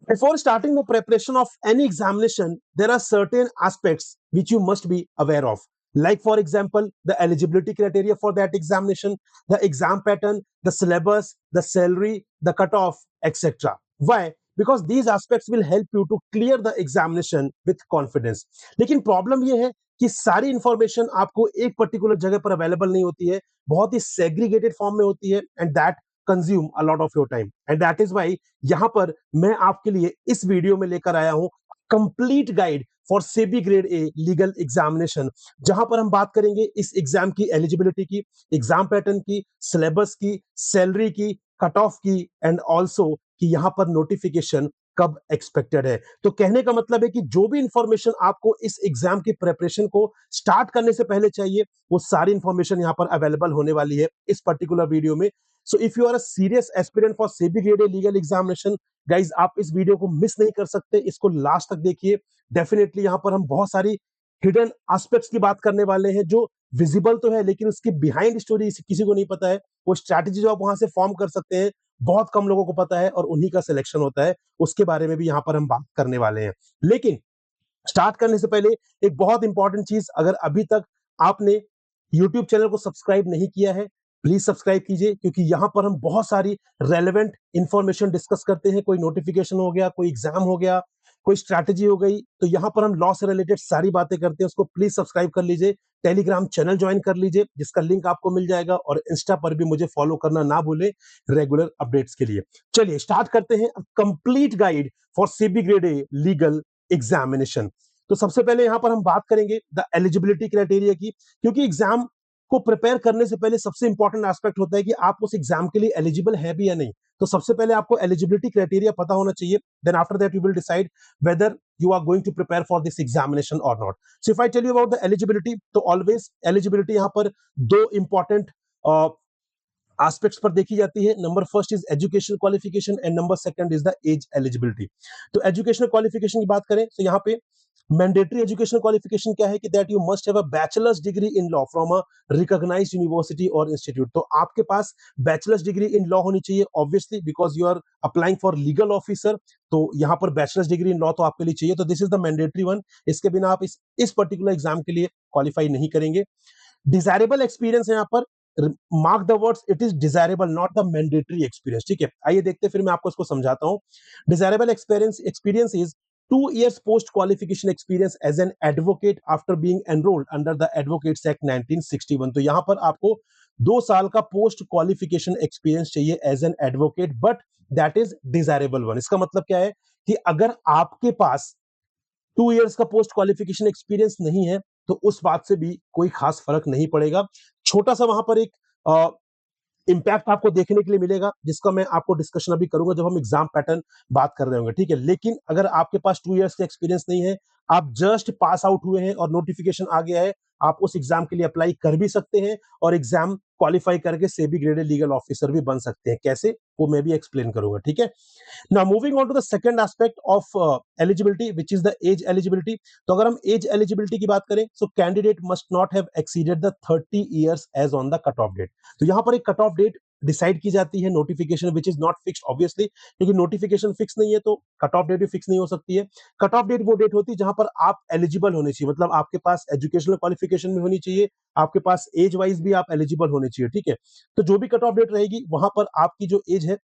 Before starting the preparation of any examination, there are certain aspects which you must be aware of. Like, for example, the eligibility criteria for that examination, the exam pattern, the syllabus, the salary, the cutoff, etc. Why? Because these aspects will help you to clear the examination with confidence. लेकिन problem ये है कि सारी information आपको एक particular जगह पर available नहीं होती है, बहुत ही सेग्रीगेटेड फॉर्म में होती है, and that consume a lot of your time, and that is why यहां पर मैं आपके लिए इस वीडियो में लेकर आया हूं complete guide for SEBI grade A legal examination, जहां पर हम बात करेंगे इस एग्जाम की एलिजिबिलिटी की, एग्जाम पैटर्न की, सिलेबस की, सैलरी की, कट ऑफ की, एंड ऑल्सो कि यहां पर नोटिफिकेशन कब एक्सपेक्टेड है। तो कहने का मतलब है कि जो भी इंफॉर्मेशन आपको इस एग्जाम की प्रिपरेशन को स्टार्ट करने से पहले चाहिए, वो सारी इंफॉर्मेशन यहां पर अवेलेबल होने वाली है इस पर्टिकुलर वीडियो में। So if you are a serious aspirant for SEBI grade A legal examination, guys आप इस वीडियो को मिस नहीं कर सकते, इसको लास्ट तक देखिए। डेफिनेटली यहां पर हम बहुत सारी हिडन एस्पेक्ट्स की बात करने वाले हैं जो विजिबल तो है, लेकिन उसकी बिहाइंड स्टोरी किसी को नहीं पता है। वो स्ट्रैटेजी जो आप वहां से फॉर्म कर सकते हैं, बहुत कम लोगों को पता है, और उन्हीं का सिलेक्शन होता है। उसके बारे में भी यहां पर हम बात करने वाले हैं। लेकिन स्टार्ट करने से पहले एक बहुत इंपॉर्टेंट चीज, अगर अभी तक आपने यूट्यूब चैनल को सब्सक्राइब नहीं किया है, प्लीज सब्सक्राइब कीजिए, क्योंकि यहां पर हम बहुत सारी रेलेवेंट इंफॉर्मेशन डिस्कस करते हैं। कोई नोटिफिकेशन हो गया, कोई एग्जाम हो गया, कोई स्ट्रैटेजी हो गई, तो यहां पर हम लॉ से रिलेटेड सारी बातें करते हैं। उसको प्लीज सब्सक्राइब कर लीजिए, टेलीग्राम चैनल ज्वाइन कर लीजिए, जिसका लिंक आपको मिल जाएगा, और इंस्टा पर भी मुझे फॉलो करना ना भूले रेगुलर अपडेट्स के लिए। चलिए स्टार्ट करते हैं complete guide for CB grade A legal examination. तो सबसे पहले यहां पर हम बात करेंगे द एलिजिबिलिटी क्राइटेरिया की, क्योंकि एग्जाम को प्रिपेयर करने से पहले सबसे इंपॉर्टेंट एस्पेक्ट होता है कि आप उस एग्जाम के लिए एलिजिबल है भी या नहीं। तो सबसे पहले आपको एलिजिबिलिटी क्राइटेरिया पता होना चाहिए, then after that you will decide whether you are going to prepare for this examination or not. So if I tell you about the eligibility, तो always eligibility यहाँ पर दो important एस्पेक्ट्स पर देखी जाती है। Number first is education qualification and number second is the age eligibility. तो educational qualification की बात करें तो यहाँ पे मैंडेटरी एजुकेशनल क्वालिफिकेशन क्या है कि that you must have a bachelor's degree in law from a recognised university और इंस्टीट्यूट। तो आपके पास बैचलर्स डिग्री इन लॉ होनी चाहिए, obviously because you are applying for legal officer. तो यहाँ पर बैचलर्स डिग्री इन लॉ तो आपके लिए चाहिए, तो this is the mandatory one. इसके बिना आप इस पर्टिकुलर एग्जाम के लिए क्वालिफाई नहीं करेंगे। डिजायरेबल एक्सपीरियंस है यहाँ पर, mark the words, it is desirable not the mandatory experience. ठीक है, आइए देखते हैं, फिर मैं आपको इसको समझाता हूं। Desirable experience is 2 years post qualification experience as an advocate after being enrolled under the Advocates Act 1961। तो यहां पर आपको 2 साल का पोस्ट क्वालिफिकेशन एक्सपीरियंस चाहिए as an advocate, but that is desirable one. इसका मतलब क्या है कि अगर आपके पास 2 years का पोस्ट क्वालिफिकेशन एक्सपीरियंस नहीं है, तो उस बात से भी कोई खास फर्क नहीं पड़ेगा। छोटा सा वहां पर एक इंपैक्ट आपको देखने के लिए मिलेगा, जिसका मैं आपको डिस्कशन अभी करूंगा जब हम एग्जाम पैटर्न बात कर रहे होंगे। ठीक है, लेकिन अगर आपके पास 2 years का एक्सपीरियंस नहीं है, आप जस्ट पास आउट हुए हैं और नोटिफिकेशन आ गया है, आप उस एग्जाम के लिए अप्लाई कर भी सकते हैं और एग्जाम क्वालिफाई करके सेबी ग्रेडेड लीगल ऑफिसर भी बन सकते हैं। कैसे, वो मैं भी एक्सप्लेन करूंगा। ठीक है, now moving on to the second aspect of eligibility which is the age eligibility. तो अगर हम एज एलिजिबिलिटी की बात करें, so candidate must not have exceeded the 30 years age on the cut off date. तो यहां पर एक कट ऑफ डेट डिसाइड की जाती है notification which is not fixed, obviously क्योंकि नोटिफिकेशन फिक्स नहीं है तो कट ऑफ डेट भी फिक्स नहीं हो सकती है। कट ऑफ डेट वो डेट होती है जहां पर आप एलिजिबल होने चाहिए, मतलब आपके पास एजुकेशनल क्वालिफिकेशन भी होनी चाहिए, आपके पास एज वाइज भी आप एलिजिबल होने चाहिए। ठीक है, तो जो भी कट ऑफ डेट रहेगी वहां पर आपकी जो एज है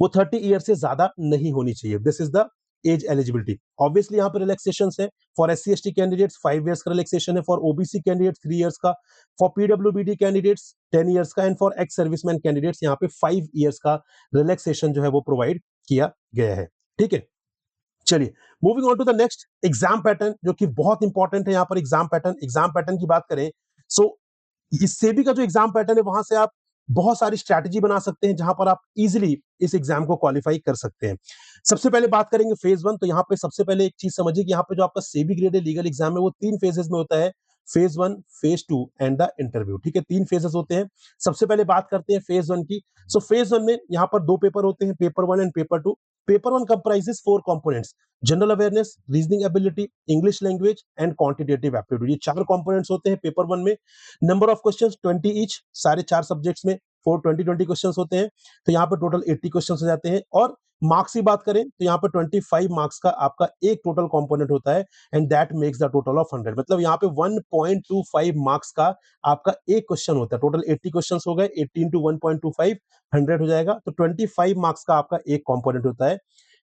वो 30 years से ज्यादा नहीं होनी चाहिए। This is the age eligibility. Obviously यहाँ पर रिलैक्सेशन है, फॉर SC/ST कैंडिडेट्स 5 years का रिलैक्सेशन है, फॉर OBC कैंडिडेट्स 3 years का, फॉर PWBD कैंडिडेट्स 10 years का, and for ex serviceman candidates यहाँ पे 5 years का रिलैक्सेशन जो है वो प्रोवाइड किया गया है। ठीक है, चलिए moving on to the next exam pattern, जो कि बहुत इंपॉर्टेंट है यहाँ पर। एग्जाम पैटर्न की बात करें, सो इस सेबी का जो एग्जाम पैटर्न है वहां से आप बहुत सारी स्ट्रैटेजी बना सकते हैं, जहां पर आप इजीली इस एग्जाम को क्वालिफाई कर सकते हैं। सबसे पहले बात करेंगे फेज वन। तो यहाँ पे सबसे पहले एक चीज समझिए कि यहाँ पे जो आपका सेबी ग्रेडेड लीगल एग्जाम है वो 3 phases में होता है, phase one, phase two and the interview. ठीक है, 3 phases होते हैं। सबसे पहले बात करते हैं फेज वन की। सो फेज वन में यहाँ पर 2 पेपर होते हैं, paper one and paper to. Paper one comprises 4 components: general awareness, reasoning ability, English language and quantitative aptitude. ये 4 components होते हैं पेपर वन में। नंबर ऑफ क्वेश्चंस 20 ईच, सारे 4 सब्जेक्ट्स में 4 20 20 क्वेश्चंस होते हैं। तो यहाँ पर टोटल 80 क्वेश्चंस हो जाते हैं, और मार्क्स की बात करें तो यहाँ पर 25 मार्क्स का आपका एक टोटल कंपोनेंट होता है and that makes the total of 100। मतलब यहाँ पे 1.25 मार्क्स का आपका एक क्वेश्चन होता है। टोटल 80 क्वेश्चंस हो गए, 80 इंटू 1.25 100 हो जाएगा। तो 25 मार्क्स का आपका एक कंपोनेंट होता है।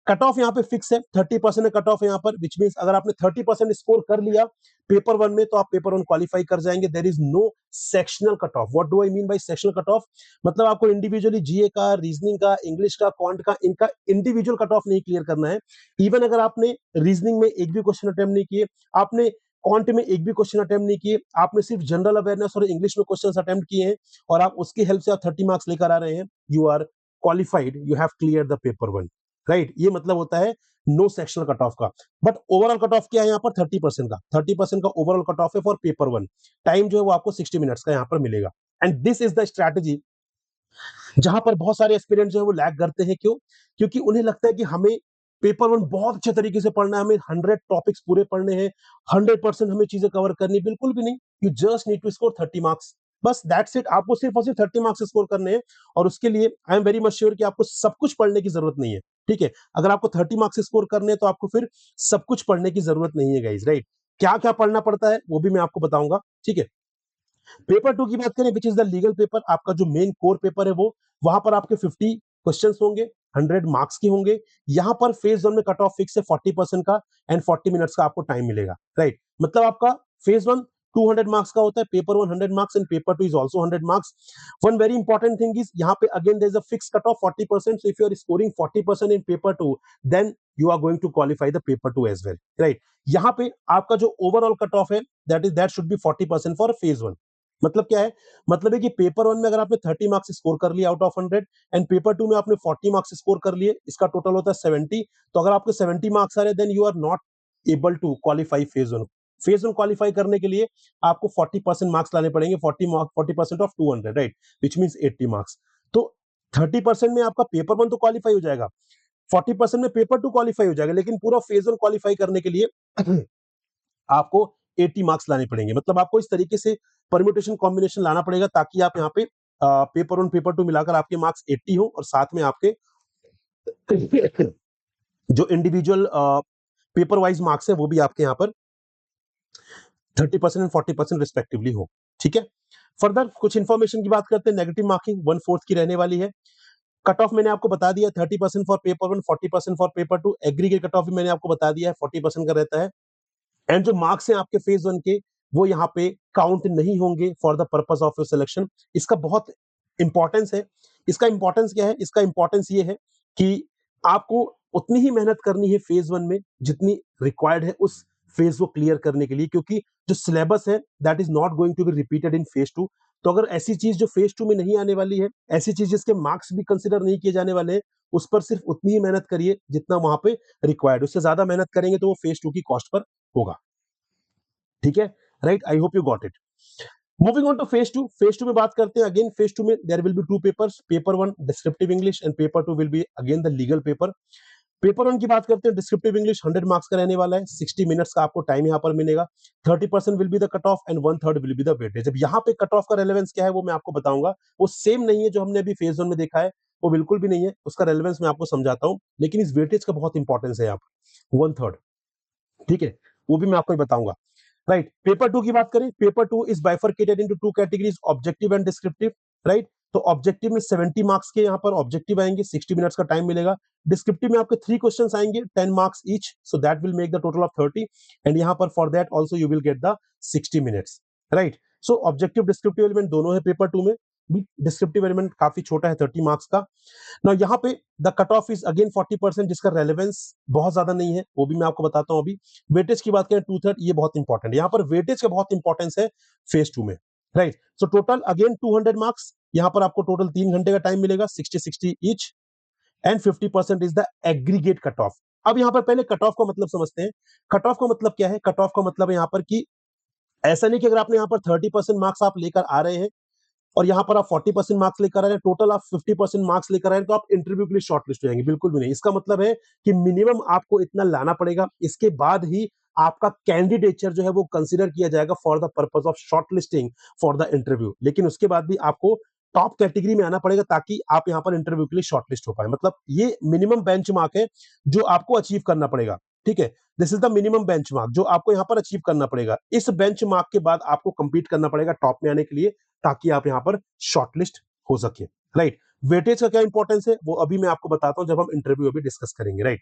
कट ऑफ यहाँ पे फिक्स है, 30% कट ऑफ है यहाँ पर, विच मींस अगर आपने 30% स्कोर कर लिया पेपर वन में तो आप पेपर वन क्वालिफाई कर जाएंगे। There is no sectional cut off. What do I mean by sectional cut off? मतलब आपको इंडिविजुअली जीए का, रीजनिंग का, इंग्लिश का, क्वांट का, इनका इंडिविजुअल कट ऑफ नहीं क्लियर करना है। इवन अगर आपने रीजनिंग में एक भी क्वेश्चन अटेम्प्ट नहीं किए, आपने क्वांट में एक भी क्वेश्चन अटेम्प्ट नहीं किए, आपने सिर्फ जनरल अवेयरनेस और इंग्लिश में क्वेश्चन अटेम्प्ट किए हैं और आप उसकी हेल्प से आप 30 मार्क्स लेकर आ रहे हैं, you are qualified, you have clear the paper one, right. ये मतलब होता है नो सेक्शनल कट ऑफ का। बट ओवरऑल कट ऑफ क्या है यहाँ पर? 30% का, 30% का ओवरऑल कट ऑफ है फॉर पेपर वन। टाइम जो है वो आपको 60 मिनट्स का यहाँ पर मिलेगा। And this is the strategy जहां पर बहुत सारे एस्पिरेंट जो है वो लैग करते हैं। क्यों? क्योंकि उन्हें लगता है कि हमें पेपर वन बहुत अच्छे तरीके से पढ़ना है, हमें 100 टॉपिक्स पूरे पढ़ने हैं, 100% हमें चीजें कवर करनी। बिल्कुल भी नहीं। You just need to score 30 marks, बस दैट्स इट। आपको सिर्फ और सिर्फ 30 मार्क्स स्कोर करने हैं और उसके लिए I am very much sure कि आपको सब कुछ पढ़ने की जरूरत नहीं है। ठीक है, अगर आपको 30 मार्क्स स्कोर करने हैं तो आपको फिर सब कुछ पढ़ने की जरूरत नहीं है गाइस, राइट। क्या क्या पढ़ना पड़ता है वो भी मैं आपको बताऊंगा। ठीक है, पेपर टू की बात करें विच इज द लीगल पेपर, आपका जो मेन कोर पेपर है वो, वहां पर आपके 50 क्वेश्चंस होंगे, 100 मार्क्स के होंगे। यहां पर फेज वन में कट ऑफ फिक्स है 40% का एंड 40 मिनट्स का आपको टाइम मिलेगा, राइट। मतलब आपका फेज वन 200 मार्क्स का होता है, paper one 100 marks and paper two is also 100 marks. One very important thing is यहाँ पे again there is a fix cut off 40%, so if you are scoring 40% in paper two then you are going to qualify the paper two as well, right. यहाँ पे आपका जो overall cut off है that should be 40% for phase one. मतलब क्या है? मतलब है कि पेपर वन में अगर आपने 30 मार्क्स स्कोर कर लिया out of 100 and paper to में आपने 40 मार्क्स स्कोर कर लिए, इसका टोटल होता है 70। तो अगर आपके 70 मार्क्स आ रहे हैं then you are not able to qualify phase one. Phase one qualify करने के लिए आपको 40% मार्क्स लाने पड़ेंगे, 40% of 200, right, which means 80 marks. तो 30% में आपका पेपर वन तो क्वालिफाई हो जाएगा, 40% में पेपर टू क्वालिफाई हो जाएगा, लेकिन पूरा फेज वन क्वालिफाई करने के लिए आपको 80 मार्क्स लाने पड़ेंगे। मतलब आपको इस तरीके से परम्यूटेशन कॉम्बिनेशन लाना पड़ेगा ताकि आप यहाँ पे पेपर वन पेपर टू मिलाकर आपके मार्क्स 80 हो और साथ में आपके जो इंडिविजुअल पेपर वाइज मार्क्स है वो भी आपके यहाँ पर 30% एंड 40% रिस्पेक्टिवली हो। ठीक है, फर्दर कुछ इंफॉर्मेशन की बात करते हैं। नेगेटिव मार्किंग 1/4 की रहने वाली है। कट ऑफ मैंने आपको बता दिया 30% for paper one, 40% for paper two. Aggregate cut off भी मैंने आपको बता दिया है 40% का रहता है। एंड जो मार्क्स हैं आपके फेज वन के वो यहाँ पे काउंट नहीं होंगे for the purpose of your selection. इसका बहुत इंपॉर्टेंस है। इसका इंपॉर्टेंस क्या है? इसका इंपॉर्टेंस ये है कि आपको उतनी ही मेहनत करनी है फेज वन में जितनी रिक्वायर्ड है उस फेज को क्लियर करने के लिए, क्योंकि जो सिलेबस है that is not going to be repeated in phase two. तो अगर ऐसी चीज जो फेज टू में नहीं आने वाली है, ऐसी चीज जिसके मार्क्स भी कंसिडर नहीं किए जाने वाले हैं, उस पर सिर्फ उतनी ही मेहनत करिए जितना वहां पे रिक्वायर्ड। उससे ज्यादा मेहनत करेंगे तो वो फेज टू की कॉस्ट पर होगा। ठीक है, right, I hope you got it. Moving on to phase two. Phase two में बात करते हैं। अगेन फेज टू में there will be two papers, paper one descriptive English and paper two will be again the legal paper. Paper one की बात करते हैं, descriptive English 100 marks का रहने वाला है, 60 मिनट्स का आपको टाइम यहाँ पर मिलेगा। 30% will be the cut of and 1/3 will be the weightage. अब यहाँ पे कट ऑफ का रेलेवेंस क्या है वो मैं आपको बताऊंगा। वो सेम नहीं है जो हमने अभी फेज वन में देखा है, वो बिल्कुल भी नहीं है। उसका रेलेवेंस मैं आपको समझाता हूँ, लेकिन इस वेटेज का बहुत इंपॉर्टेंस है यहाँ पर, 1/3। ठीक है, वो भी मैं आपको बताऊंगा, राइट। पेपर टू की बात करें, paper two is bifurcated into two categories, objective and descriptive, right. तो ऑब्जेक्टिव में 70 मार्क्स के यहाँ पर ऑब्जेक्टिव आएंगे, 60 मिनट्स का टाइम मिलेगा। डिस्क्रिप्टिव में आपके 3 क्वेश्चंस आएंगे, 10 marks each, so that will make the total of 30 and यहाँ पर for that also you will get the 60 minutes, right. So objective descriptive element दोनों है पेपर टू में। डिस्क्रिप्टिव एलिमेंट काफी छोटा है, 30 मार्क्स का। ना यहाँ पे the cut of is again 40%, जिसका रेलेवेंस बहुत ज्यादा नहीं है, वो भी मैं आपको बताता हूँ अभी। वेटेज की बात करें 2/3, ये बहुत इंपॉर्टेंट है। यहाँ पर वेटेज का बहुत इंपॉर्टेंस है फेज टू में, right. So total again 200 marks, यहाँ पर आपको टोटल 3 घंटे का टाइम मिलेगा, 60-60 each and 50% is the aggregate cut off. अब यहाँ पर पहले कट ऑफ का मतलब समझते हैं। कट ऑफ का मतलब क्या है? कट ऑफ का मतलब है यहाँ पर कि ऐसा नहीं कि अगर आपने यहाँ पर 30% मार्क्स आप लेकर आ रहे हैं और यहाँ पर आप 40% मार्क्स लेकर आ रहे हैं, टोटल आप 50% मार्क्स लेकर आए हैं, तो आप इंटरव्यू के लिए शॉर्टलिस्ट हो जाएंगे। बिल्कुल भी नहीं। इसका मतलब है कि मिनिमम आपको इतना लाना पड़ेगा, इसके बाद ही आपका कैंडिडेचर जो है वो कंसीडर किया जाएगा for the purpose of shortlisting for the interview. लेकिन उसके बाद भी आपको टॉप कैटेगरी में आना पड़ेगा ताकि आप यहाँ पर इंटरव्यू के लिए शॉर्टलिस्ट हो पाए। मतलब ये मिनिमम बेंचमार्क है जो आपको अचीव करना पड़ेगा, ठीक है। This is the minimum benchmark जो आपको यहाँ पर अचीव करना पड़ेगा। इस बेंचमार्क के बाद आपको कंपीट करना पड़ेगा टॉप में आने के लिए, ताकि आप यहाँ पर शॉर्टलिस्ट हो सके, राइट। वेटेज का क्या इंपॉर्टेंस है वो अभी मैं आपको बताता हूं जब हम इंटरव्यू अभी डिस्कस करेंगे, राइट।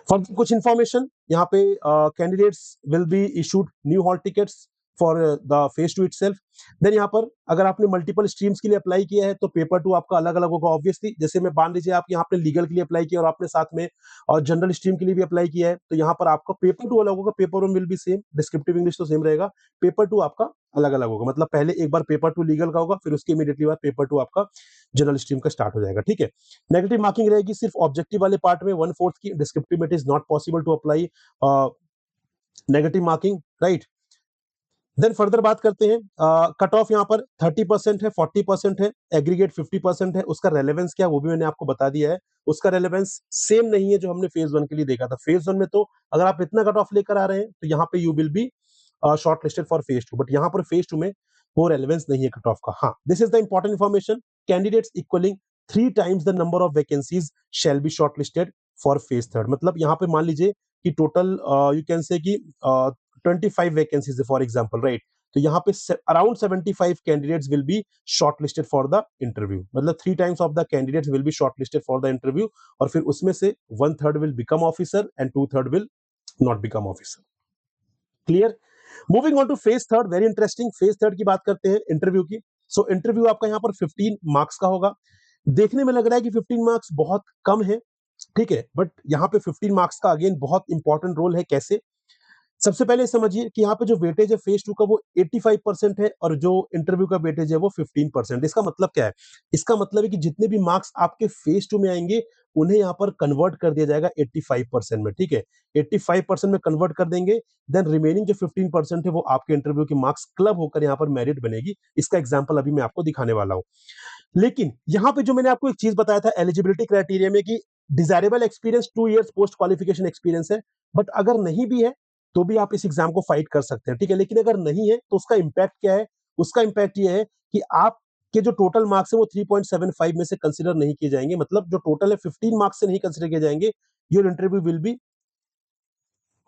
फॉर कुछ इंफॉर्मेशन, यहाँ पे candidates will be issued new hall tickets for the phase two itself. Then यहाँ पर अगर आपने मल्टीपल स्ट्रीम्स के लिए अप्लाई किया है तो पेपर टू आपका अलग अलग होगा ऑब्वियसली। जैसे मैं मान लीजिए आप यहाँ पे लीगल के लिए अप्लाई किया और आपने साथ में और जनरल स्ट्रीम के लिए भी अप्लाई किया है, तो यहाँ पर आपका पेपर टू अलग होगा, paper one will be same, descriptive English तो सेम रहेगा, पेपर टू आपका अलग अलग होगा। मतलब पहले एक बार पेपर टू लीगल का होगा, फिर उसके इमीडिएटली बाद पेपर टू आपका जनरल स्ट्रीम का स्टार्ट हो जाएगा, ठीक है। नेगेटिव मार्किंग रहेगी सिर्फ ऑब्जेक्टिव वाले पार्ट में 1/4 की, डिस्क्रिप्टिव में it is not possible to apply negative marking, right. Then further बात करते हैं, कट ऑफ यहाँ पर 30% है, 40% है, एग्रीगेट 50% है। उसका रेलेवेंस क्या वो भी मैंने आपको बता दिया है। उसका रेलेवेंस सेम नहीं है जो हमने फेज वन के लिए देखा था। फेज वन में तो अगर आप इतना कट ऑफ लेकर आ रहे हैं तो यहाँ पे you will be short listed for phase two, but यहाँ पर फेज टू में वो रेलेवेंस नहीं है कट ऑफ का। हाँ, this is the important information, candidates equalling 3 times the number of vacancies shall be short listed for phase third. मतलब यहाँ पे मान लीजिए कि टोटल यू कैन से कि 25 वैकेंसीज फॉर एग्जाम्पल, राइट। तो यहाँ पे around 75 candidates will be shortlisted for the interview. मतलब 3 times of the candidates will be shortlisted for the interview, और फिर उसमें से 1/3 will become officer and 2/3 will not become officer. Clear? Moving on to phase third, very interesting. Phase third की बात करते हैं interview की। सो इंटरव्यू आपका यहाँ पर 15 मार्क्स का होगा। देखने में लग रहा है कि 15 मार्क्स बहुत कम है, ठीक है, बट यहाँ पे 15 मार्क्स का अगेन बहुत इंपॉर्टेंट रोल है। कैसे? सबसे पहले समझिए कि यहाँ पे जो वेटेज है फेज टू का वो 85% है और जो इंटरव्यू का वेटेज है वो 15%। इसका मतलब क्या है? इसका मतलब है कि जितने भी मार्क्स आपके फेज टू में आएंगे उन्हें यहाँ पर कन्वर्ट कर दिया जाएगा 85% में, ठीक है। 85% में कन्वर्ट कर देंगे, देन रिमेनिंग जो 15% है वो आपके इंटरव्यू के मार्क्स क्लब होकर यहाँ पर मेरिट बनेगी। इसका एग्जाम्पल अभी मैं आपको दिखाने वाला हूँ। लेकिन यहाँ पे जो मैंने आपको एक चीज बताया था एलिजिबिलिटी क्राइटेरिया में कि desirable experience 2 years post qualification experience है, बट अगर नहीं भी है तो भी आप इस एग्जाम को फाइट कर सकते हैं, ठीक है। लेकिन अगर नहीं है तो उसका इंपैक्ट क्या है? उसका इंपैक्ट ये है कि आपके जो टोटल मार्क्स है वो 3.75 में से कंसिडर नहीं किए जाएंगे। मतलब जो टोटल है 15 मार्क्स से नहीं कंसिडर किए जाएंगे। Your interview will be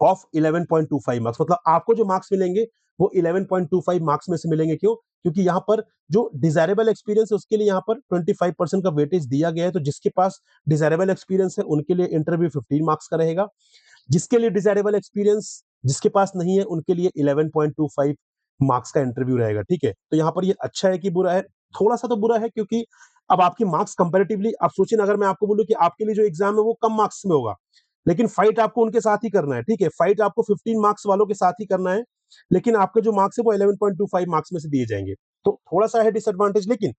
of 11.25 marks. मतलब आपको जो मार्क्स मिलेंगे वो 11.25 मार्क्स में से मिलेंगे। क्यों? क्योंकि यहाँ पर जो डिजायरेबल एक्सपीरियंस है उसके लिए यहाँ पर 25% का वेटेज दिया गया है। तो जिसके पास डिजायरेबल एक्सपीरियंस है उनके लिए इंटरव्यू 15 मार्क्स का रहेगा। जिसके लिए डिजायरेबल एक्सपीरियंस जिसके पास नहीं है उनके लिए 11.25 मार्क्स का इंटरव्यू रहेगा, ठीक है। तो यहाँ पर ये अच्छा है कि बुरा है? थोड़ा सा तो बुरा है, क्योंकि अब आपके मार्क्स कंपैरेटिवली, आप सोचिए ना, अगर मैं आपको बोलूं कि आपके लिए जो एग्जाम है वो कम मार्क्स में होगा, लेकिन फाइट आपको उनके साथ ही करना है, ठीक है। फाइट आपको 15 मार्क्स वालों के साथ ही करना है, लेकिन आपके जो मार्क्स है वो 11.25 मार्क्स में से दिए जाएंगे। तो थोड़ा सा है डिसएडवांटेज, लेकिन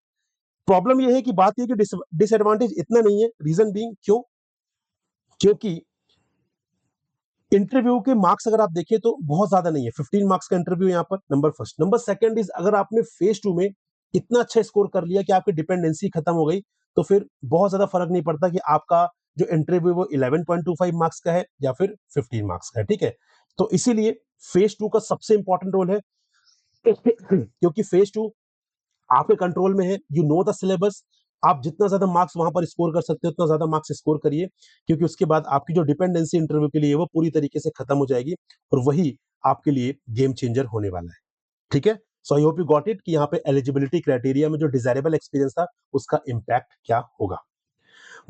प्रॉब्लम ये है कि बात ये कि डिसएडवांटेज इतना नहीं है। रीजन बीइंग क्यों? क्योंकि इंटरव्यू के मार्क्स अगर आप देखें तो बहुत ज्यादा नहीं है। 15 मार्क्स का इंटरव्यू यहाँ पर, number first. Number second is, अगर आपने फेज टू में इतना अच्छा स्कोर कर लिया कि आपकी डिपेंडेंसी खत्म हो गई, तो फिर बहुत ज्यादा फर्क नहीं पड़ता कि आपका जो इंटरव्यू वो 11.25 मार्क्स का है या फिर 15 मार्क्स का है, ठीक है। तो इसीलिए फेज टू का सबसे इंपॉर्टेंट रोल है, क्योंकि फेज टू आपके कंट्रोल में है। You know the syllabus. आप जितना ज्यादा मार्क्स वहां पर स्कोर कर सकते हो उतना ज्यादा मार्क्स स्कोर करिए, क्योंकि उसके बाद आपकी जो डिपेंडेंसी इंटरव्यू के लिए वो पूरी तरीके से खत्म हो जाएगी, और वही आपके लिए गेम चेंजर होने वाला है, ठीक है। So I hope you got it कि यहाँ पे एलिजिबिलिटी क्राइटेरिया में जो डिजायरेबल एक्सपीरियंस था उसका इंपैक्ट क्या होगा।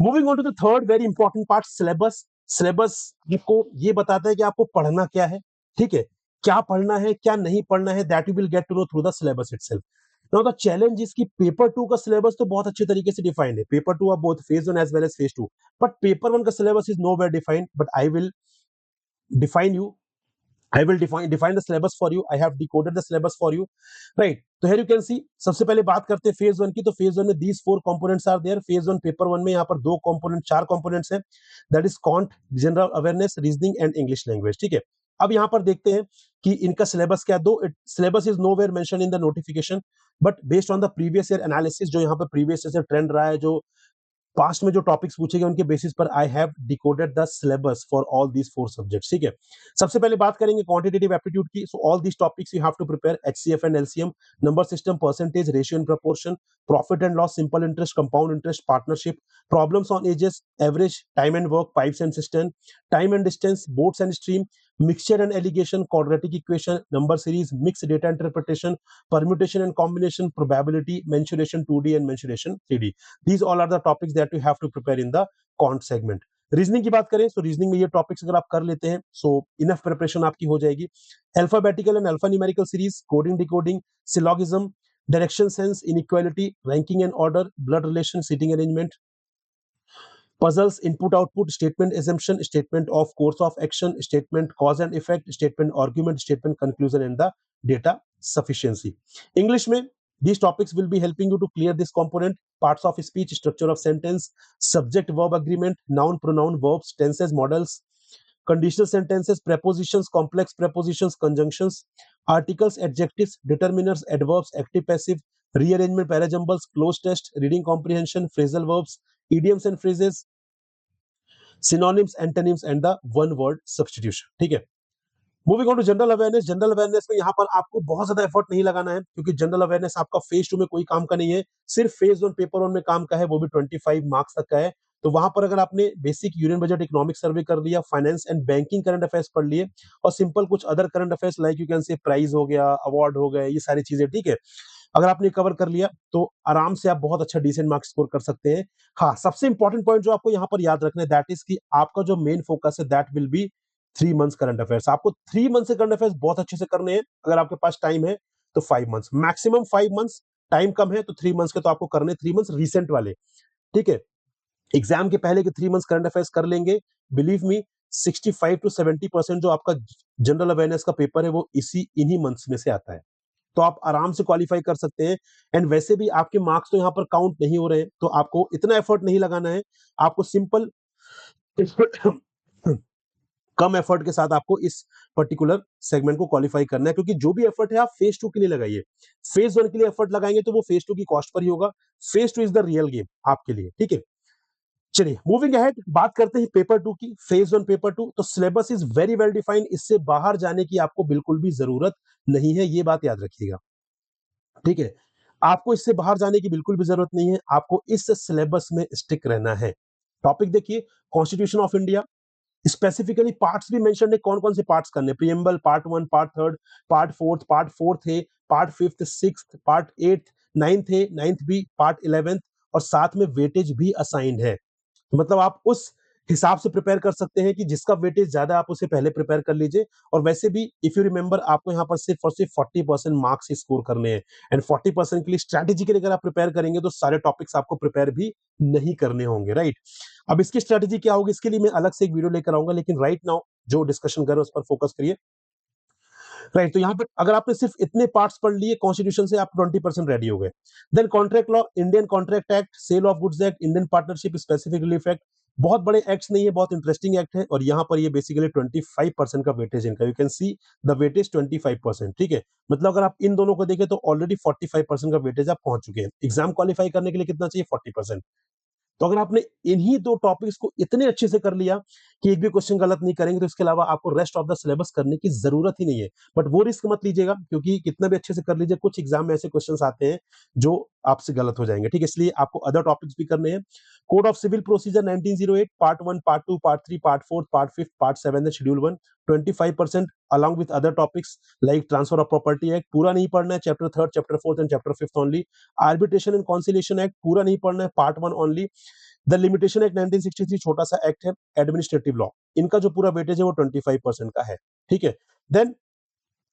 Moving on to the third very important part, syllabus. Syllabus आपको ये बताता है कि आपको पढ़ना क्या है, ठीक है। क्या पढ़ना है क्या नहीं पढ़ना है, that you will get to know through the syllabus itself. Now the challenge is कि पेपर टू का सिलेबस तो बहुत अच्छे तरीके से डिफाइंड है। Paper two of both phase one as well as phase two, but paper one का syllabus is nowhere defined, but I will define you, I will define the syllabus for you. I have decoded the syllabus for you, right? तो here you can see, सबसे पहले बात करते हैं phase one की। तो phase one में these 4 components are there। Phase one paper one में यहाँ पर 2 component 4 components हैं, that is quant, general awareness, reasoning and English language, ठीक है। अब यहाँ पर देखते हैं कि इनका सिलेबस क्या है। Though syllabus is nowhere mentioned in the notification, but based on the previous year analysis, जो यहाँ पर प्रीवियस ईयर से ट्रेंड रहा है, जो पास्ट में जो टॉपिक्स पूछे गए उनके बेसिस पर I have decoded the syllabus for all these 4 subjects, ठीक है। सबसे पहले बात करेंगे क्वांटिटेटिव एप्टीट्यूड की। So all these topics you have to prepare HCF and LCM, number system, percentage, ratio and proportion, profit and loss, simple interest, compound interest, partnership, problems on ages, average, time and work, pipes and system, time and distance, boats and stream, mixture and alligation, quadratic equation, number series, mixed data interpretation, permutation and combination, probability, mensuration 2D and mensuration 3D. These all are the topics that you have to prepare in the quant segment. Reasoning की बात करें तो reasoning में ये topics अगर आप कर लेते हैं सो इनफ प्रिपरेशन आपकी हो जाएगी। Alphabetical and alphanumeric series, coding decoding, syllogism, direction sense, inequality, ranking and order, blood relation, seating arrangement, puzzles, input output, statement assumption, statement of course of action, statement cause and effect, statement argument, statement conclusion and the data sufficiency. English में these topics will be helping you to clear this component: parts of speech, structure of sentence, subject verb agreement, noun pronoun verbs, tenses, models, conditional sentences, prepositions, complex prepositions, conjunctions, articles, adjectives, determiners, adverbs, active passive, rearrangement, parajumbles, close test, reading comprehension, phrasal verbs, idioms and phrases, synonyms, antonyms and the one word substitution, ठीक है। Moving on to general awareness. General awareness में यहाँ पर आपको बहुत ज्यादा effort नहीं लगाना है क्योंकि जनरल अवेयरनेस आपका फेज 2 में कोई काम का नहीं है, सिर्फ फेज 1 पेपर 1 में काम का है, वो भी 25 मार्क्स तक का है। तो वहां पर अगर आपने basic union budget economic survey कर लिया, finance and banking current affairs पढ़ लिए और सिंपल कुछ other current affairs like you can say prize हो गया, अवार्ड हो गए, ये सारी चीजें, ठीक है। अगर आपने कवर कर लिया तो आराम से आप बहुत अच्छा डिसेंट मार्क्स स्कोर कर सकते हैं। हाँ, सबसे इंपॉर्टेंट पॉइंट जो आपको यहाँ पर याद रखना है दैट इज कि आपका जो मेन फोकस है that will B 3 months current affairs. आपको 3 मंथ से करंट अफेयर्स बहुत अच्छे से करने हैं। अगर आपके पास टाइम है तो 5 मंथ्स, मैक्सिमम 5 मंथ्स, टाइम कम है तो 3 मंथ्स के तो आपको करने 3 मंथ्स रिसेंट वाले, ठीक है। एग्जाम के पहले के 3 मंथ्स करंट अफेयर्स कर लेंगे, बिलीव मी 65 टू 70% जो आपका जनरल अवेयरनेस का पेपर है वो इन्हीं मंथ्स में से आता है। तो आप आराम से क्वालिफाई कर सकते हैं। एंड वैसे भी आपके मार्क्स तो यहाँ पर काउंट नहीं हो रहे हैं, तो आपको इतना एफर्ट नहीं लगाना है। आपको सिंपल कम एफर्ट के साथ आपको इस पर्टिकुलर सेगमेंट को क्वालिफाई करना है, क्योंकि जो भी एफर्ट है आप फेज 2 के लिए लगाइए। फेज 1 के लिए एफर्ट लगाएंगे तो वो फेज 2 की कॉस्ट पर ही होगा। Phase 2 is the real game आपके लिए, ठीक है। चलिए मूविंग अहेड, बात करते हैं पेपर 2 की, फेज 1 पेपर 2। तो syllabus is very well defined, इससे बाहर जाने की आपको बिल्कुल भी जरूरत नहीं है, ये बात याद रखिएगा, ठीक है। आपको इससे बाहर जाने की बिल्कुल भी जरूरत नहीं है, आपको इस सिलेबस में स्टिक रहना है। टॉपिक देखिए, constitution of India, specifically parts भी मेंशन है, कौन कौन से पार्ट्स करने, प्रीएम्बल, पार्ट 1, पार्ट 3, पार्ट 4 है, पार्ट 5, 6, पार्ट 8, 9th है, 9th बी, पार्ट 11th, और साथ में वेटेज भी असाइंड है। मतलब आप उस हिसाब से प्रिपेयर कर सकते हैं कि जिसका वेटेज ज्यादा आप उसे पहले प्रिपेयर कर लीजिए। और वैसे भी इफ यू रिमेंबर, आपको यहाँ पर सिर्फ और सिर्फ 40% मार्क्स ही स्कोर करने हैं। एंड 40% के लिए स्ट्रैटेजिकली अगर आप प्रिपेयर करेंगे तो सारे टॉपिक्स आपको प्रिपेयर भी नहीं करने होंगे, राइट। अब इसकी स्ट्रैटेजी क्या होगी, इसके लिए मैं अलग से एक वीडियो लेकर आऊंगा, लेकिन राइट नाउ जो डिस्कशन कर रहे हैं उस पर फोकस करिए, राइट। तो यहाँ पर अगर आपने सिर्फ इतने पार्ट्स पढ़ लिए कॉन्स्टिट्यूशन से, आप 20% रेडी हो गए। Then contract law, Indian contract act, sale of goods act, Indian partnership, specific relief act, बहुत बड़े एक्ट्स नहीं है, बहुत इंटरेस्टिंग एक्ट है। और यहाँ पर ये बेसिकली 25% का वेटेज इनका, you can see the weightage 25%, ठीक है। मतलब अगर आप इन दोनों को देखें तो ऑलरेडी 45% का वेटेज आप पहुंच चुके हैं। एग्जाम क्वालिफाई करने के लिए कितना चाहिए, 40%। तो अगर आपने इन्हीं दो टॉपिक्स को इतने अच्छे से कर लिया कि एक भी क्वेश्चन गलत नहीं करेंगे, तो इसके अलावा आपको रेस्ट ऑफ द सिलेबस करने की जरूरत ही नहीं है। बट वो रिस्क मत लीजिएगा, क्योंकि कितना भी अच्छे से कर लीजिए, कुछ एग्जाम में ऐसे क्वेश्चंस आते हैं जो आपसे गलत हो जाएंगे, ठीक है। इसलिए आपको अदर टॉपिक्स भी करने हैं। Code of civil procedure 1908, part 1, part 2, part 3, part 4, part 5, part 7 schedule 1, 25% along with other topics like transfer of property act, पूरा नहीं पढ़ना है, chapter 3, chapter 4 and chapter 5 only. Arbitration and conciliation act पूरा नहीं पढ़ना है, part 1 only. The limitation act 1963 छोटा सा एक्ट है। एडमिनिस्ट्रेटिव लॉ, इनका जो पूरा वेटेज है वो 25% का है, ठीक है। Then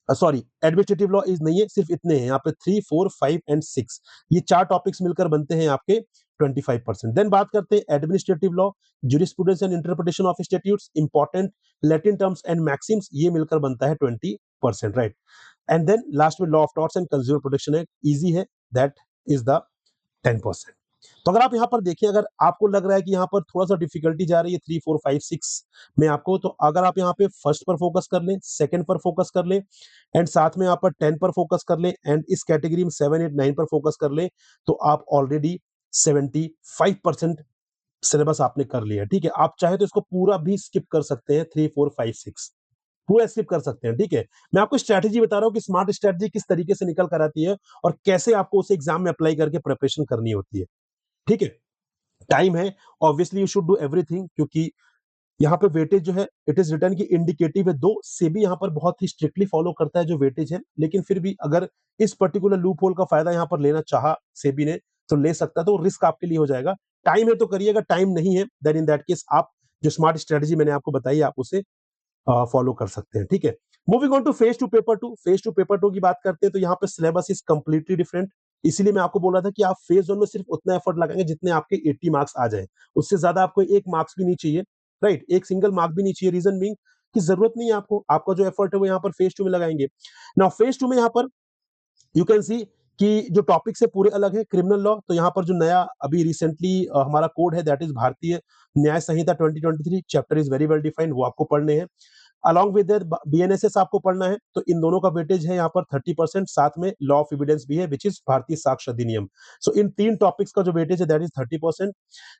sorry, administrative law is नहीं है, सिर्फ इतने हैं यहाँ पे 3, 4, 5 एंड 6, ये 4 टॉपिक्स मिलकर बनते हैं आपके 25%। देन बात करते हैं administrative law, jurisprudence and interpretation of statutes, important Latin terms and Maxim's, ये मिलकर बनता है 20%, राइट। एंड देन लास्ट में law of torts and consumer protection act, easy है, दैट इज द 10%। तो अगर आप यहाँ पर देखिए, अगर आपको लग रहा है कि यहाँ पर थोड़ा सा डिफिकल्टी जा रही है 3, 4, 5, 6 में आपको, तो अगर आप यहाँ पे फर्स्ट पर फोकस कर लें, सेकंड पर फोकस कर लें, एंड साथ में यहाँ पर 10 पर फोकस कर लें, एंड इस कैटेगरी में 7, 8, 9 पर फोकस कर लें, तो आप ऑलरेडी 75% सिलेबस आपने कर लिया है, ठीक है। आप चाहे तो इसको पूरा भी स्किप कर सकते हैं, 3, 4, 5, 6 पूरा स्किप कर सकते हैं, ठीक है। मैं आपको स्ट्रैटेजी बता रहा हूँ कि स्मार्ट स्ट्रैटेजी किस तरीके से निकल कर आती है और कैसे आपको उसे एग्जाम में अप्लाई करके प्रिपरेशन करनी होती है, ठीक है। टाइम है, obviously you should do everything, क्योंकि यहाँ पे वेटेज जो है इट इज रिटर्न की इंडिकेटिव है, दो सेबी यहाँ पर बहुत ही स्ट्रिक्टली फॉलो करता है जो वेटेज है, लेकिन फिर भी अगर इस पर्टिकुलर लूप होल का फायदा यहाँ पर लेना चाहा सेबी ने तो ले सकता है, तो रिस्क आपके लिए हो जाएगा। टाइम है तो करिएगा, टाइम नहीं है देन इन दैट केस आप जो स्मार्ट स्ट्रेटेजी मैंने आपको बताई आप उसे फॉलो कर सकते हैं, ठीक है। Moving on to phase to paper two, phase to paper two की बात करते हैं तो यहाँ पे सिलेबस इज कंप्लीटली डिफरेंट। इसीलिए मैं आपको बोल रहा था कि आप फेज वन में सिर्फ उतना एफर्ट लगाएंगे जितने आपके 80 मार्क्स आ जाए, उससे ज्यादा आपको एक मार्क्स भी नहीं चाहिए, राइट, एक सिंगल मार्क भी नहीं चाहिए। रीजन बीइंग कि जरूरत नहीं है आपको, आपका जो एफर्ट है वो यहाँ पर फेज टू में लगाएंगे। नाउ फेज टू में यहाँ पर यू कैन सी कि जो टॉपिक से पूरे अलग है। क्रिमिनल लॉ, तो यहाँ पर जो नया अभी रिसेंटली हमारा कोड है दैट इज भारतीय न्याय संहिता 2023, chapter is very well defined, वो आपको पढ़ने हैं। अलॉन्ग विद दैट बीएनएसएस आपको पढ़ना है, तो इन दोनों का वेटेज है यहाँ पर 30%, साथ में लॉ ऑफ एविडेंस भी है विच इज भारतीय साक्ष्य अधिनियम। सो इन तीन टॉपिक्स का जो वेटेज है that is 30%।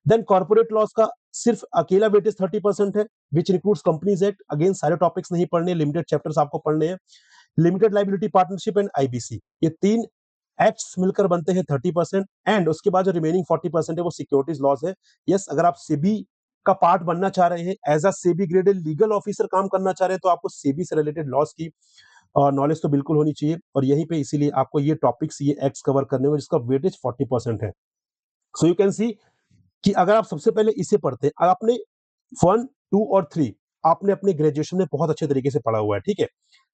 Then corporate laws का सिर्फ अकेला वेटेज 30% है which includes companies act, again सारे टॉपिक्स नहीं पढ़ने, लिमिटेड चैप्टर्स आपको पढ़ने हैं। Limited liability partnership and IBC, ये तीन एक्ट्स मिलकर बनते हैं 30%, एंड उसके बाद जो रिमेनिंग 40% है वो सिक्योरिटीज लॉस है। यस, अगर आप सेबी का पार्ट बनना चाह रहे हैं, as a SEBI graded legal officer काम करना चाह रहे हैं, तो आपको सेबी से रिलेटेड लॉस की नॉलेज तो बिल्कुल होनी चाहिए, और यहीं पे इसीलिए आपको ये टॉपिक्स ये एक्ट्स कवर करने में जिसका वेटेज 40% है। सो यू कैन सी कि अगर आप सबसे पहले इसे पढ़ते हैं, आपने 1, 2 और 3 आपने अपने ग्रेजुएशन में बहुत अच्छे तरीके से पढ़ा हुआ है, ठीक है।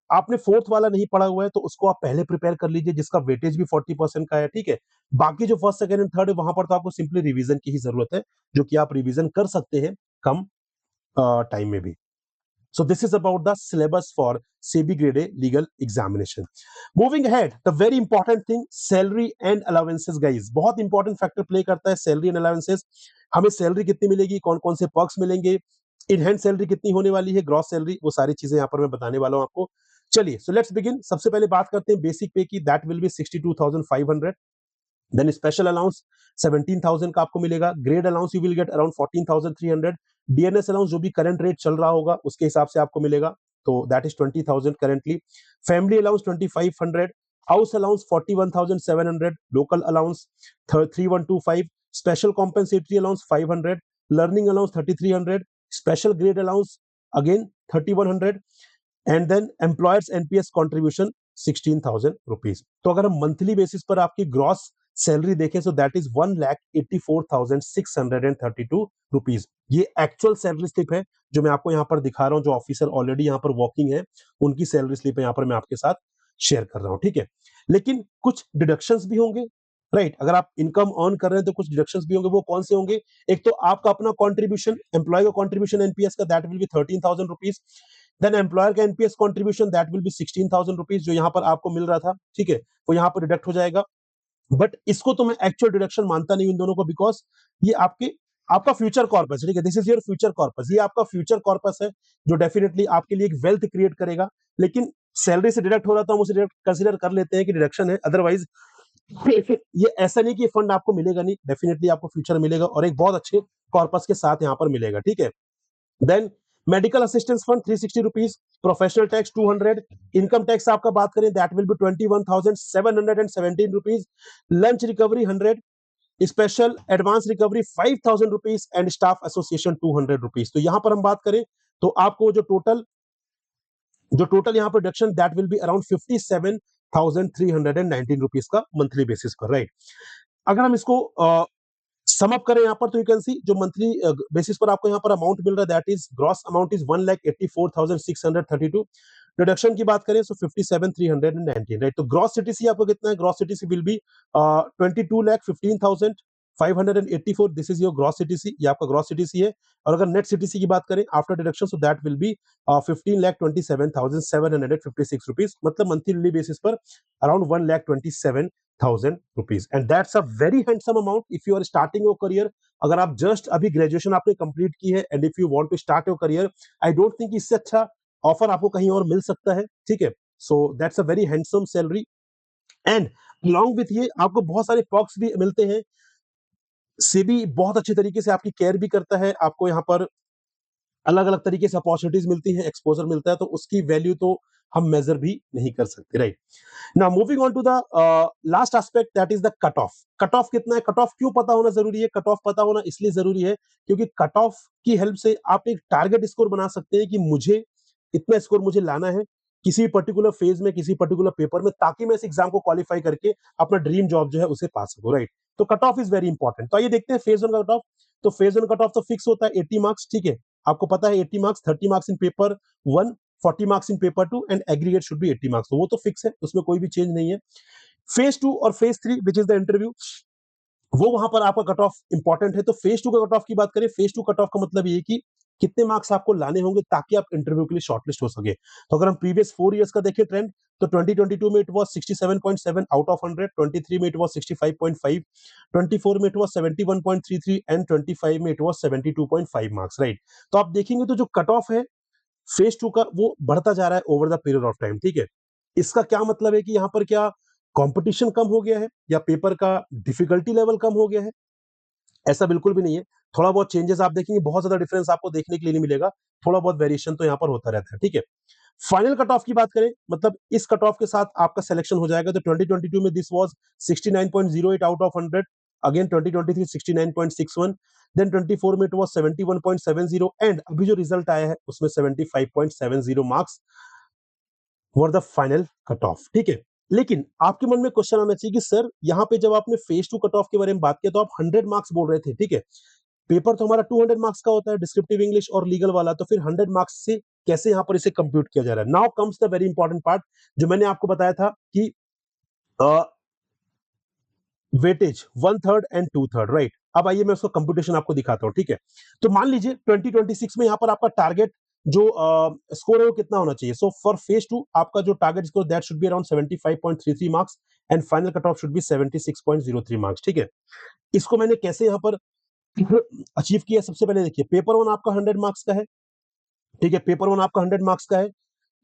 आपने फोर्थ वाला नहीं पढ़ा हुआ है तो उसको आप पहले प्रिपेयर कर लीजिए, जिसका वेटेज भी 40% का है, ठीक है। बाकी जो फर्स्ट सेकंड एंड थर्ड है वहां पर तो आपको सिंपली रिवीजन की ही जरूरत है, जो कि आप रिवीजन कर सकते हैं कम टाइम में भी। So this is about the syllabus for SEBI Grade A legal examination. Moving ahead, the very important thing, salary and allowances, guys. बहुत important factor play करता है salary and allowances. हमें salary कितनी मिलेगी, कौन कौन से perks मिलेंगे, in hand salary कितनी होने वाली है, gross salary, वो सारी चीजें यहाँ पर मैं बताने वाला हूँ आपको। चलिए, so let's begin. सबसे पहले बात करते हैं basic pay की, that will be 62,500. Then special allowance 17,000 का आपको मिलेगा। Grade allowance you will get around 14,300। DNS allowance जो भी करंट रेट चल रहा होगा उसके हिसाब से आपको मिलेगा, तो that is 20,000 currently. Family allowance 2,500, house allowance 41,700, local allowance 3,125, special compensatory allowance 500, learning allowance 3,300, special grade allowance again 3,100, and then employer's NPS contribution 16,000 rupees. तो अगर हम मंथली बेसिस पर आपकी ग्रॉस सैलरी देखें तो दैट इज 1,84,632 रुपीज। ये actual salary slip है जो मैं आपको यहाँ पर दिखा रहा हूँ, जो ऑफिसर ऑलरेडी यहाँ पर वर्किंग है उनकी सैलरी स्लिप यहाँ पर मैं आपके साथ शेयर कर रहा हूँ, ठीक है। लेकिन कुछ डिडक्शंस भी होंगे, राइट। अगर आप इनकम अर्न कर रहे हैं तो कुछ डिडक्शंस भी होंगे, वो कौन से होंगे? एक तो आपका अपना कॉन्ट्रीब्यूशन, एम्प्लॉय का कॉन्ट्रीब्यूशन एनपीएस का, that will be 13,000 rupees. Then employer का NPS contribution that will be 16,000 rupees, जो यहाँ पर आपको मिल रहा था, ठीक है, वो यहाँ पर डिडक्ट हो जाएगा। बट इसको तो मैं एक्चुअल डिडक्शन मानता नहीं इन दोनों को, बिकॉज ये आपका फ्यूचर कॉर्पस है, ठीक है। This is your future corpus, ये आपका फ्यूचर कॉर्पस है जो डेफिनेटली आपके लिए एक वेल्थ क्रिएट करेगा। लेकिन सैलरी से डिडक्ट हो रहा था, हम उसे कंसिडर कर लेते हैं कि डिडक्शन है, अदरवाइज ये ऐसा नहीं कि फंड आपको मिलेगा नहीं, डेफिनेटली आपको फ्यूचर मिलेगा और एक बहुत अच्छे कॉर्पस के साथ यहाँ पर मिलेगा, ठीक है। Then medical assistance fund 360 rupees, professional tax 200, income tax आपका बात करें that will be 21,717 rupees, lunch recovery 100, special advance recovery 5,000 rupees and staff association 200 rupees. तो यहां पर हम बात करें तो आपको जो टोटल यहाँ पर deduction that will be around 57,319 rupees का मंथली बेसिस पर, राइट। अगर हम इसको सम अप करें यहाँ पर तो यू कैन सी जो मंथली बेसिस पर आपको यहाँ पर अमाउंट मिल रहा है that is gross amount is 1,84,632। Deduction की बात करें तो 57,319, राइट। तो ग्रॉस सीटीसी आपको कितना है? Gross CTC will be 22,15,584, this is your gross CTC, ये आपका ग्रॉस सीटीसी है। और अगर नेट सीटीसी की बात करें after deduction so that will B 15,27,756 rupees, मतलब मंथली बेसिस पर around 1,27,000 rupees, and that's a very handsome amount if you are starting your career। अगर आप जस्ट अभी ग्रेजुएशन आपने कंप्लीट की है and if you want to start your career, I don't think इससे अच्छा ऑफर आपको कहीं और मिल सकता है, ठीक है। So that's a very handsome salary, and along with ये आपको बहुत सारे पर्क्स भी मिलते हैं। सेबी बहुत अच्छे तरीके से आपकी केयर भी करता है, आपको यहाँ पर अलग-अलग तरीके से अपॉर्चुनिटीज़ मिलती हैं, एक्सपोज़र मिलता है, तो उसकी वैल्यू तो हम मेज़र भी नहीं कर सकते, right? Now moving on to the last aspect that is the cut off. Cut off कितना है? कट ऑफ क्यों पता होना ज़रूरी है? कट ऑफ पता होना इसलिए ज़रूरी है क्योंकि कट ऑफ की हेल्प से आप एक टारगेट स्कोर बना सकते हैं कि मुझे इतना स्कोर मुझे लाना है किसी पर्टिकुलर फेज़ में, किसी पर्टिकुलर पेपर में ताकि मैं इस एग्ज़ाम को क्वालीफाई करके अपना ड्रीम जॉब जो है उसे पा सकूँ, राइट? तो cut off is very important. तो आइए देखते हैं फेज़ 1 का कट ऑफ। तो फेज़ 1 कट ऑफ तो फिक्स होता है 80 मार्क्स, ठीक है? आपको पता है 80 marks, 30 marks in paper 1, 40 marks in paper 2 and aggregate should be 80 marks. तो वो तो फिक्स है, उसमें कोई भी चेंज नहीं है। फेज़ 2 और phase 3 which is the interview, वो वहां पर आपका कट ऑफ इंपॉर्टेंट है। तो फेज 2 का कट ऑफ की बात करें, फेज 2 कट ऑफ का मतलब ये है कि कितने मार्क्स आपको लाने होंगे ताकि आप इंटरव्यू के लिए शॉर्टलिस्ट हो सके। तो अगर हम प्रीवियस 4 इयर्स का देखें ट्रेंड, तो 2022 में इट वाज 67.7 आउट ऑफ 100, 23 में इट वाज 65.5, 24 में इट वाज 71.33 एंड 25 में इट वाज 72.5 मार्क्स, राइट? तो आप देखेंगे तो जो कट ऑफ है फेज 2 का वो बढ़ता जा रहा है over the period of time, ठीक है? इसका क्या मतलब है कि यहाँ पर क्या कंपटीशन कम हो गया है या पेपर का डिफिकल्टी लेवल कम हो गया है? ऐसा बिल्कुल भी नहीं है। थोड़ा बहुत चेंजेस आप देखेंगे, बहुत ज़्यादा डिफरेंस आपको देखने के लिए नहीं मिलेगा। थोड़ा बहुत वेरिएशन तो यहाँ पर होता रहता है, ठीक है? फाइनल कट ऑफ की बात करें, मतलब इस कट ऑफ के साथ आपका सिलेक्शन हो जाएगा। तो 2022 में this was 69.08 out of 100, again 2023 69.61, then 24 में इट वाज़ 71.70 एंड अभी जो रिजल्ट आया है उसमें 75.70 marks were the final cut off, ठीक है? लेकिन आपके मन में क्वेश्चन आना चाहिए कि सर यहाँ पे जब आपने फेज 2 कट ऑफ के बारे में बात किया तो आप 100 मार्क्स बोल रहे थे, ठीक है? पेपर तो हमारा 200 मार्क्स का होता है, डिस्क्रिप्टिव इंग्लिश और लीगल वाला, तो फिर 100 मार्क्स से कैसे यहाँ पर इसे कंप्यूट किया जा रहा है? Now comes the very important part, जो मैंने आपको बताया था कि वेटेज 1/3 एंड 2/3, राइट? अब आइए मैं उसका कंप्यूटेशन आपको दिखाता हूँ, ठीक है? तो मान लीजिए 2026 में यहाँ पर आपका टारगेट जो स्कोर है वो कितना होना चाहिए? सो फॉर फेज 2 आपका जो target score that should be around 75.33 marks and final cut off should be 76.03 marks, ठीक है? इसको मैंने कैसे यहाँ पर अचीव किया? सबसे पहले देखिए, पेपर 1 आपका 100 मार्क्स का है, ठीक है? पेपर 1 आपका 100 मार्क्स का है,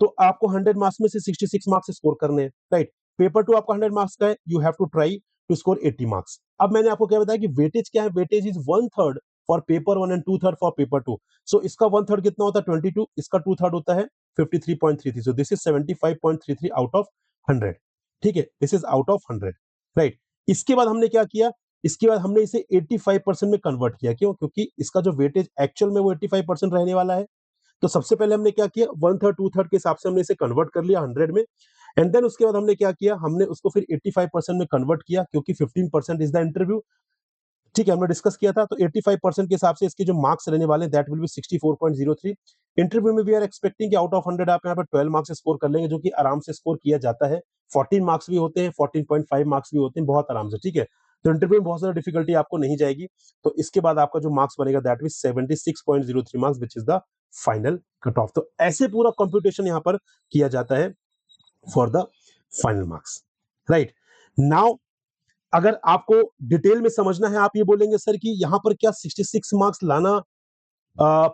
तो आपको 100 मार्क्स में से 66 मार्क्स स्कोर करने हैं, राइट? पेपर 2 आपका 100 मार्क्स का है, you have to try to score 80 marks. अब मैंने आपको क्या बताया कि वेटेज क्या है? Weightage is 1/3 for paper 1 and 2/3 for paper 2। So इसका 1/3 कितना होता है? 22, इसका 2/3 होता है 53.33, so this is 75.33 out of 100, ठीक है? This is out of 100, right? इसके बाद हमने क्या किया? इसके बाद हमने इसे 85% में कन्वर्ट किया। क्यों? क्योंकि इसका जो वेटेज एक्चुअल में वो 85% रहने वाला है। तो सबसे पहले हमने क्या किया, 1/3 2/3 के हिसाब से हमने इसे कन्वर्ट कर लिया 100 में, एंड देन उसके बाद हमने क्या किया, हमने उसको फिर 85% में कन्वर्ट किया क्योंकि 15% इज द इंटरव्यू, ठीक है? हमने डिस्कस किया था। तो 85% के हिसाब से इसके जो मार्क्स रहने वाले हैं दैट विल बी 64.03। इंटरव्यू में वी आर एक्सपेक्टिंग कि आउट ऑफ 100 आप यहाँ पर 12 मार्क्स स्कोर कर लेंगे, जो कि आराम से स्कोर किया जाता है। 14 मार्क्स भी होते हैं, 14.5 मार्क्स भी होते हैं, बहुत आराम से, ठीक है? तो इंटरव्यू में बहुत ज्यादा डिफिकल्टी आपको नहीं जाएगी। तो इसके बाद आपका जो मार्क्स बनेगा that will 76.03 marks which is the final cut off. तो ऐसे पूरा कंप्यूटेशन यहाँ पर किया जाता है for the final marks, right? Now अगर आपको डिटेल में समझना है, आप ये बोलेंगे सर कि यहाँ पर क्या 66 मार्क्स लाना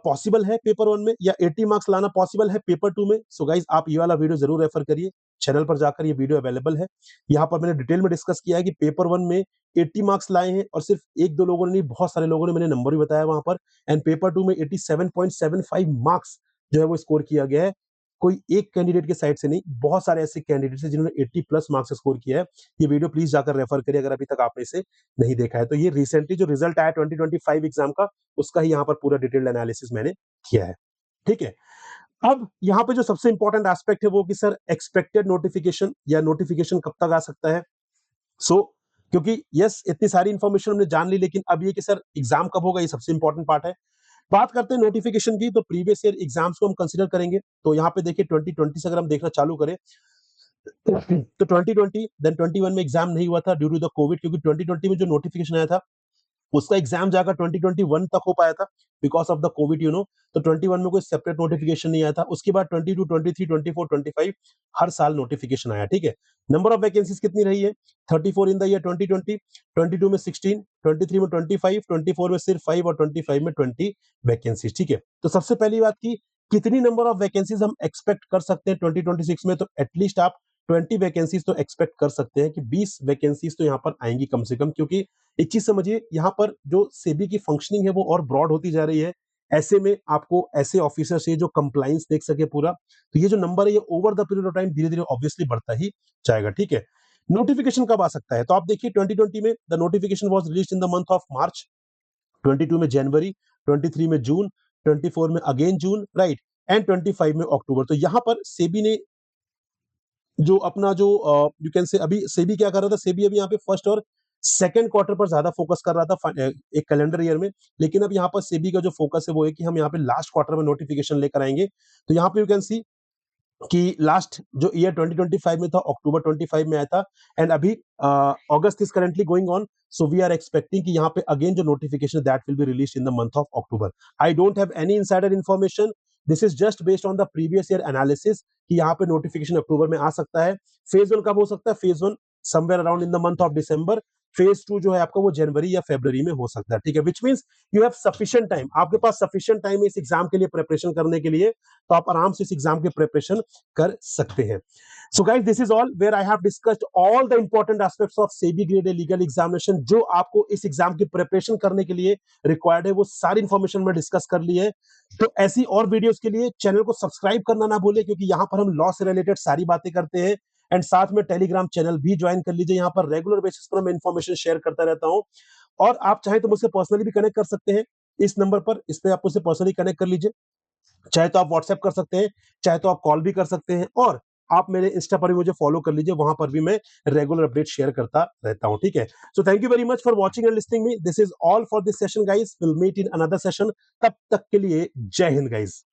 पॉसिबल है पेपर 1 में या 80 मार्क्स लाना पॉसिबल है पेपर 2 में? सो गाइस आप ये वाला वीडियो जरूर रेफर करिए, चैनल पर जाकर ये वीडियो अवेलेबल है। यहाँ पर मैंने डिटेल में डिस्कस किया है कि पेपर 1 में 80 मार्क्स लाए हैं और सिर्फ 1-2 लोगों ने नहीं, बहुत सारे लोगों ने मैंने नंबर भी बताया वहां पर, एंड पेपर 2 में 87.75 मार्क्स जो है वो स्कोर किया गया है। कोई एक कैंडिडेट के साइड से नहीं, बहुत सारे ऐसे कैंडिडेट्स हैं जिन्होंने 80 प्लस मार्क्स स्कोर किया है। ये वीडियो प्लीज जाकर रेफर करिए अगर अभी तक आपने इसे नहीं देखा है। तो ये रिसेंटली जो रिजल्ट आया 2025 एग्जाम का, उसका ही यहाँ पर पूरा डिटेल्ड एनालिसिस मैंने किया है, ठीक है? अब यहाँ पे जो सबसे इंपॉर्टेंट एस्पेक्ट है वो कि सर एक्सपेक्टेड नोटिफिकेशन या नोटिफिकेशन कब तक आ सकता है? सो क्योंकि यस इतनी सारी इंफॉर्मेशन हमने जान ली, लेकिन अब ये कि सर एग्जाम कब होगा, ये सबसे इंपॉर्टेंट पार्ट है। बात करते हैं नोटिफिकेशन की, तो प्रीवियस ईयर एग्जाम्स को हम कंसीडर करेंगे। तो यहाँ पे देखिए 2020 से अगर हम देखना चालू करें तो 2020 देन 21 में एग्जाम नहीं हुआ था ड्यू टू द कोविड, क्योंकि 2020 में जो नोटिफिकेशन आया था उसका एग्जाम जाकर 2021 तक हो पाया था because of the Covid, you know. तो 21 में कोई सेपरेट नोटिफिकेशन नहीं आया था। उसके बाद 22, 23, 24, 25 हर साल नोटिफिकेशन आया, ठीक है? नंबर ऑफ वैकेंसीज कितनी रही है? 34 इन द ईयर 2020, 22 में 16, 23 में 25, 24 में सिर्फ 5 और 25 में 20 वैकेंसीज, ठीक है? तो सबसे पहली बात की कितनी नंबर ऑफ वैकेंसीज हम एक्सपेक्ट कर सकते हैं 2026 में? तो एटलीस्ट आप 20 वैकेंसीज तो एक्सपेक्ट कर सकते हैं कि 20 वैकेंसीज तो यहाँ पर आएंगी कम से कम, क्योंकि एक चीज समझिए, यहाँ पर जो सेबी की फंक्शनिंग है वो और ब्रॉड होती जा रही है। ऐसे में आपको ऐसे ऑफिसर से जो कंप्लाइंस देख सके पूरा, तो ये जो नंबर है ये over the period of time धीरे धीरे ऑब्वियसली बढ़ता ही जाएगा। ठीक है, नोटिफिकेशन कब आ सकता है, तो आप देखिए 2020 में the notification was released in the month of March, 22 में जनवरी, 23 में जून, 24 में अगेन जून, राइट, एंड 25 में अक्टूबर। तो यहाँ पर सेबी ने जो अपना जो यू कैन से, अभी सेबी क्या कर रहा था, सेबी अभी यहाँ पे फर्स्ट और सेकंड क्वार्टर पर ज्यादा फोकस कर रहा था एक कैलेंडर ईयर में, लेकिन अब यहाँ पर सेबी का जो फोकस है वो है कि हम यहाँ पे लास्ट क्वार्टर में नोटिफिकेशन लेकर आएंगे। तो यहाँ पे यू कैन सी कि लास्ट जो ईयर 2025 में था, अक्टूबर 25 में आया था, एंड अभी August is currently going on, so we are expecting कि यहाँ पे अगेन जो notification that will be release in the month of October. I don't have any insider information, this is just based on the previous year analysis कि यहाँ पे notification अक्टूबर में आ सकता है। फेज वन कब हो सकता है, phase one somewhere around in the month of December, phase two जो है आपका वो जनवरी या फरवरी में हो सकता है। ठीक है, which means you have sufficient time, आपके पास सफिशिएंट टाइम है इस एग्जाम के लिए प्रिपरेशन करने के लिए, तो आप आराम से इस एग्जाम की प्रिपरेशन कर सकते हैं। So guys, this is all where I have discussed all the important aspects of SEBI Grade A legal examination, जो आपको इस एग्जाम की प्रिपरेशन करने के लिए रिक्वायर्ड है, वो सारी इंफॉर्मेशन में डिस्कस कर ली है। तो ऐसी और वीडियोस के लिए चैनल को सब्सक्राइब करना ना भूले, क्योंकि यहाँ पर हम लॉ से रिलेटेड सारी बातें करते हैं, एंड साथ में टेलीग्राम चैनल भी ज्वाइन कर लीजिए, यहाँ पर रेगुलर बेसिस पर मैं इंफॉर्मेशन शेयर करता रहता हूँ। और आप चाहे तो मुझसे पर्सनली भी कनेक्ट कर सकते हैं इस नंबर पर, इस पे आप मुझसे पर्सनली कनेक्ट कर लीजिए, चाहे तो आप व्हाट्सएप कर सकते हैं, चाहे तो आप कॉल भी कर सकते हैं, और आप मेरे इंस्टा पर भी मुझे फॉलो कर लीजिए, वहां पर भी मैं रेगुलर अपडेट शेयर करता रहता हूं। ठीक है, so thank you very much for watching and listening me, this is all for this session guys, will meet in another session, तब तक के लिए जय हिंद गाइस।